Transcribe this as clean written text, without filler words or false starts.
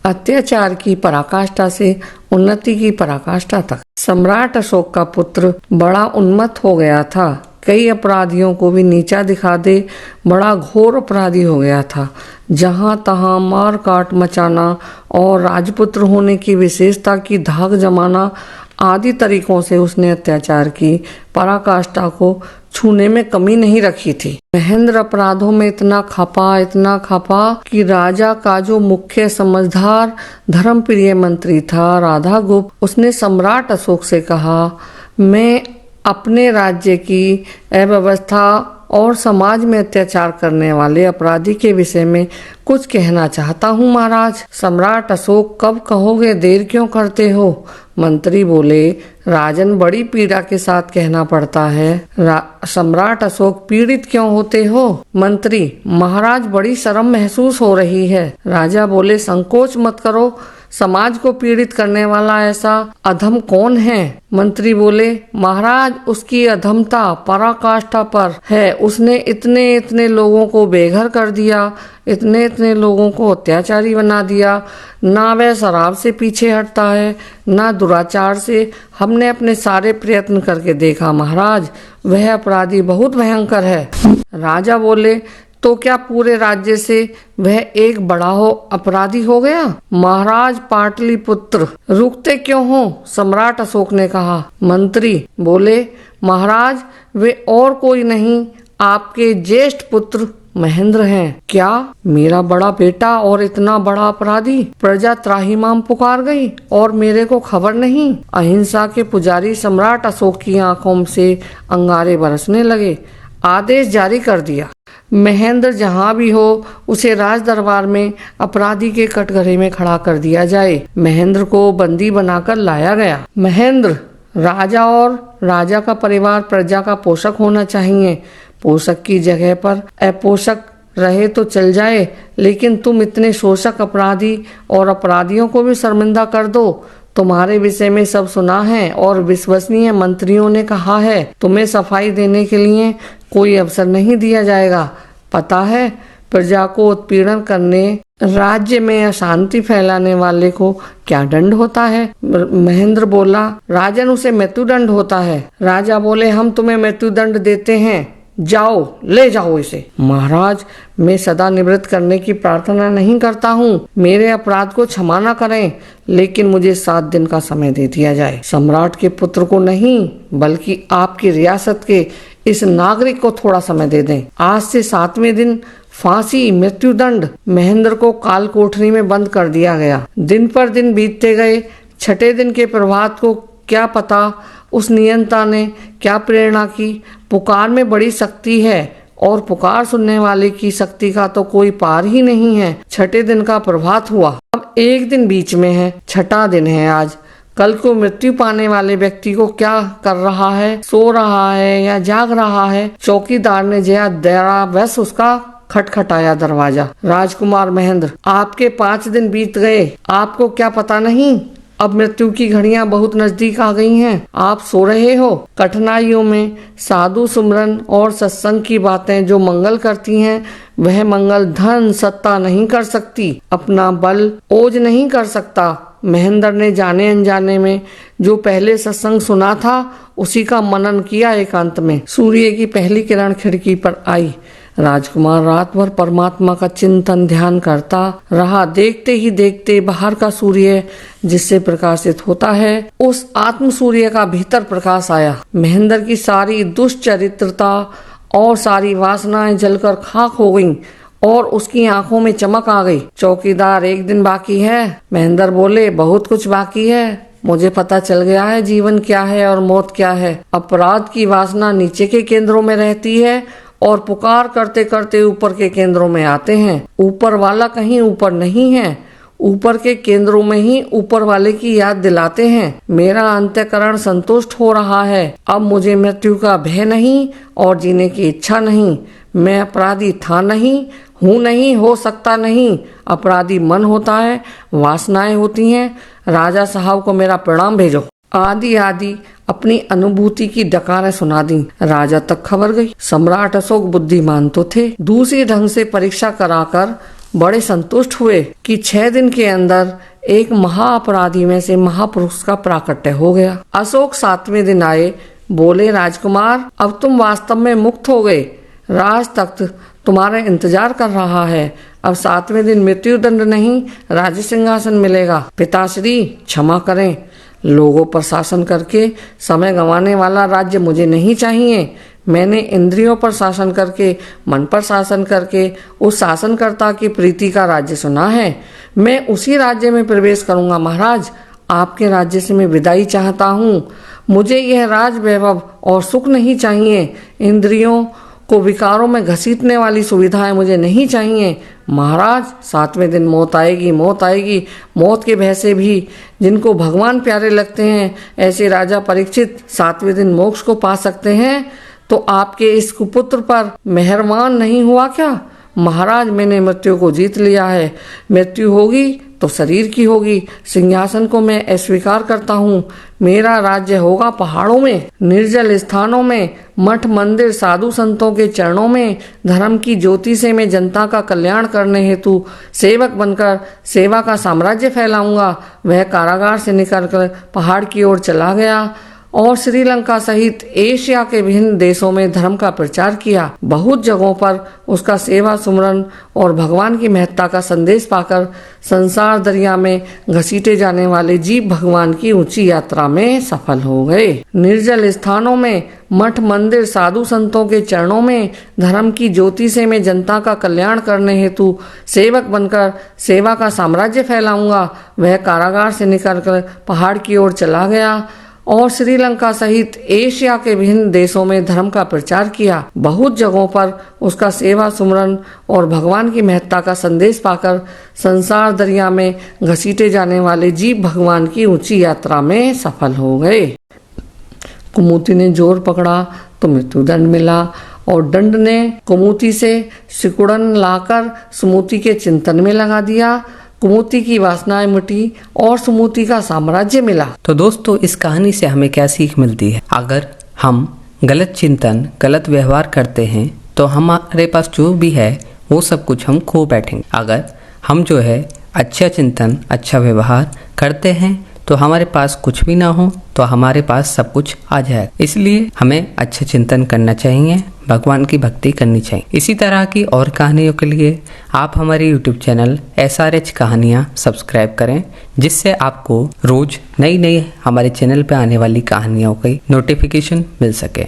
अत्याचार की पराकाष्ठा से उन्नति की पराकाष्ठा तक। सम्राट अशोक का पुत्र बड़ा उन्मत्त हो गया था, कई अपराधियों को भी नीचा दिखा दे बड़ा घोर अपराधी हो गया था। जहां तहां मार काट मचाना और राजपुत्र होने की विशेषता की धाक जमाना आदि तरीकों से उसने अत्याचार की पराकाष्ठा को छूने में कमी नहीं रखी थी। महेंद्र अपराधों में इतना खपा कि राजा का जो मुख्य समझदार धर्मप्रिय मंत्री था राधागुप्त, उसने सम्राट अशोक से कहा, मैं अपने राज्य की अव्यवस्था और समाज में अत्याचार करने वाले अपराधी के विषय में कुछ कहना चाहता हूँ महाराज। सम्राट अशोक, कब कहोगे, देर क्यों करते हो? मंत्री बोले, राजन, बड़ी पीड़ा के साथ कहना पड़ता है। सम्राट अशोक, पीड़ित क्यों होते हो? मंत्री, महाराज, बड़ी शर्म महसूस हो रही है। राजा बोले, संकोच मत करो, समाज को पीड़ित करने वाला ऐसा अधम कौन है? मंत्री बोले, महाराज, उसकी अधमता पराकाष्ठा पर है। उसने इतने इतने लोगों को बेघर कर दिया, इतने इतने लोगों को अत्याचारी बना दिया। ना वह शराब से पीछे हटता है, ना दुराचार से। हमने अपने सारे प्रयत्न करके देखा महाराज, वह अपराधी बहुत भयंकर है। राजा बोले, तो क्या पूरे राज्य से वह एक बड़ा अपराधी हो गया? महाराज, पाटलिपुत्र, रुकते क्यों हो? सम्राट अशोक ने कहा। मंत्री बोले, महाराज, वे और कोई नहीं, आपके ज्येष्ठ पुत्र महेंद्र हैं। क्या? मेरा बड़ा बेटा और इतना बड़ा अपराधी? प्रजा त्राहिमाम पुकार गई और मेरे को खबर नहीं। अहिंसा के पुजारी सम्राट अशोक की आंखों से अंगारे बरसने लगे। आदेश जारी कर दिया, महेंद्र जहां भी हो उसे राज दरबार में अपराधी के कटघरे में खड़ा कर दिया जाए। महेंद्र को बंदी बनाकर लाया गया। महेंद्र, राजा और राजा का परिवार प्रजा का पोषक होना चाहिए। पोषक की जगह पर अपोषक रहे तो चल जाए, लेकिन तुम इतने शोषक अपराधी और अपराधियों को भी शर्मिंदा कर दो। तुम्हारे विषय में सब सुना है और विश्वसनीय मंत्रियों ने कहा है, तुम्हें सफाई देने के लिए कोई अवसर नहीं दिया जाएगा। पता है, प्रजा को उत्पीड़न करने, राज्य में अशांति फैलाने वाले को क्या दंड होता है? महेंद्र बोला, राजन, उसे मृत्युदंड होता है। राजा बोले, हम तुम्हें मृत्युदंड देते हैं, जाओ, ले जाओ इसे। महाराज, मैं सदा निवृत्त करने की प्रार्थना नहीं करता हूँ, मेरे अपराध को क्षमा न करें, लेकिन मुझे 7 दिन का समय दे दिया जाए। सम्राट के पुत्र को नहीं, बल्कि आपकी रियासत के इस नागरिक को थोड़ा समय दे दें। आज से 7वें दिन फांसी, मृत्युदंड। महेंद्र को काल कोठरी में बंद कर दिया गया। दिन पर दिन बीतते गए। 6ठे दिन के प्रभात को क्या पता उस नियंता ने क्या प्रेरणा की। पुकार में बड़ी शक्ति है और पुकार सुनने वाले की शक्ति का तो कोई पार ही नहीं है। 6ठे दिन का प्रभात हुआ। अब एक दिन बीच में है, 6ठा दिन है आज। कल को मृत्यु पाने वाले व्यक्ति को क्या कर रहा है, सो रहा है या जाग रहा है? चौकीदार ने जया दरा बस उसका खटखटाया दरवाजा। राजकुमार महेंद्र, आपके 5 दिन बीत गए, आपको क्या पता नहीं? अब मृत्यु की घड़ियां बहुत नजदीक आ गई हैं। आप सो रहे हो। कठिनाइयों में साधु सुमरन और सत्संग की बातें जो मंगल करती हैं, वह मंगल धन सत्ता नहीं कर सकती, अपना बल ओज नहीं कर सकता। महेंद्र ने जाने अनजाने में जो पहले सत्संग सुना था, उसी का मनन किया। एकांत में सूर्य की पहली किरण खिड़की पर आई। राजकुमार रात भर परमात्मा का चिंतन ध्यान करता रहा। देखते ही देखते बाहर का सूर्य जिससे प्रकाशित होता है, उस आत्म सूर्य का भीतर प्रकाश आया। महेंद्र की सारी दुष्चरित्रता और सारी वासनाएं जलकर खाक हो गईं और उसकी आंखों में चमक आ गई। चौकीदार, 1 दिन बाकी है। महेंद्र बोले, बहुत कुछ बाकी है। मुझे पता चल गया है जीवन क्या है और मौत क्या है। अपराध की वासना नीचे के केंद्रों में रहती है और पुकार करते करते ऊपर के केंद्रों में आते हैं। ऊपर वाला कहीं ऊपर नहीं है, ऊपर के केंद्रों में ही ऊपर वाले की याद दिलाते हैं। मेरा अंतःकरण संतुष्ट हो रहा है। अब मुझे मृत्यु का भय नहीं और जीने की इच्छा नहीं। मैं अपराधी था नहीं, हूँ नहीं, हो सकता नहीं। अपराधी मन होता है, वासनाएं होती हैं। राजा साहब को मेरा प्रणाम भेजो। आदि आदि अपनी अनुभूति की डकारें सुना दी। राजा तक खबर गई। सम्राट अशोक बुद्धिमान तो थे, दूसरे ढंग से परीक्षा कराकर बड़े संतुष्ट हुए कि 6 दिन के अंदर एक महाअपराधी में से महापुरुष का प्राकट्य हो गया। अशोक 7वें दिन आए, बोले, राजकुमार, अब तुम वास्तव में मुक्त हो गए। राज तख्त तुम्हारा इंतजार कर रहा है। अब 7वें दिन मृत्यु दंड नहीं, राज्य सिंहासन मिलेगा। पिताश्री, क्षमा करें, लोगों पर शासन करके समय गंवाने वाला राज्य मुझे नहीं चाहिए। मैंने इंद्रियों पर शासन करके, मन पर शासन करके उस शासनकर्ता की प्रीति का राज्य सुना है। मैं उसी राज्य में प्रवेश करूंगा। महाराज, आपके राज्य से मैं विदाई चाहता हूँ। मुझे यह राज वैभव और सुख नहीं चाहिए। इंद्रियों को विकारों में घसीटने वाली सुविधाएं मुझे नहीं चाहिए। महाराज, 7वें दिन मौत आएगी, मौत आएगी। मौत के भय से भी जिनको भगवान प्यारे लगते हैं, ऐसे राजा परीक्षित 7वें दिन मोक्ष को पा सकते हैं। तो आपके इस कुपुत्र पर मेहरबान नहीं हुआ क्या? महाराज, मैंने मृत्यु को जीत लिया है। मृत्यु होगी तो शरीर की होगी। सिंहासन को मैं अस्वीकार करता हूँ। मेरा राज्य होगा पहाड़ों में, निर्जल स्थानों में, मठ मंदिर, साधु संतों के चरणों में। धर्म की ज्योति से मैं जनता का कल्याण करने हेतु सेवक बनकर सेवा का साम्राज्य फैलाऊंगा। वह कारागार से निकलकर पहाड़ की ओर चला गया और श्रीलंका सहित एशिया के विभिन्न देशों में धर्म का प्रचार किया। बहुत जगहों पर उसका सेवा सुमरन और भगवान की महत्ता का संदेश पाकर संसार दरिया में घसीटे जाने वाले जीव भगवान की ऊंची यात्रा में सफल हो गए। निर्जल स्थानों में, मठ मंदिर, साधु संतों के चरणों में, धर्म की ज्योति से मैं जनता का कल्याण करने हेतु सेवक बनकर सेवा का साम्राज्य फैलाऊंगा। वह कारागार से निकलकर पहाड़ की ओर चला गया और श्रीलंका सहित एशिया के विभिन्न देशों में धर्म का प्रचार किया। बहुत जगहों पर उसका सेवा सुमरन और भगवान की महत्ता का संदेश पाकर संसार दरिया में घसीटे जाने वाले जीव भगवान की ऊंची यात्रा में सफल हो गए। कुमुति ने जोर पकड़ा तो मृत्युदंड मिला और दंड ने कुमुति से सिकुड़न लाकर सुमुति के चिंतन में लगा दिया। कुमुति की वासनाएं मिटी और सुमुति का साम्राज्य मिला। तो दोस्तों, इस कहानी से हमें क्या सीख मिलती है? अगर हम गलत चिंतन, गलत व्यवहार करते हैं तो हमारे पास जो भी है वो सब कुछ हम खो बैठेंगे। अगर हम जो है अच्छा चिंतन, अच्छा व्यवहार करते हैं तो हमारे पास कुछ भी ना हो तो हमारे पास सब कुछ आ जाए। इसलिए हमें अच्छा चिंतन करना चाहिए, भगवान की भक्ति करनी चाहिए। इसी तरह की और कहानियों के लिए आप हमारे YouTube चैनल SRH कहानियाँ सब्सक्राइब करें, जिससे आपको रोज नई नई हमारे चैनल पे आने वाली कहानियों की नोटिफिकेशन मिल सके।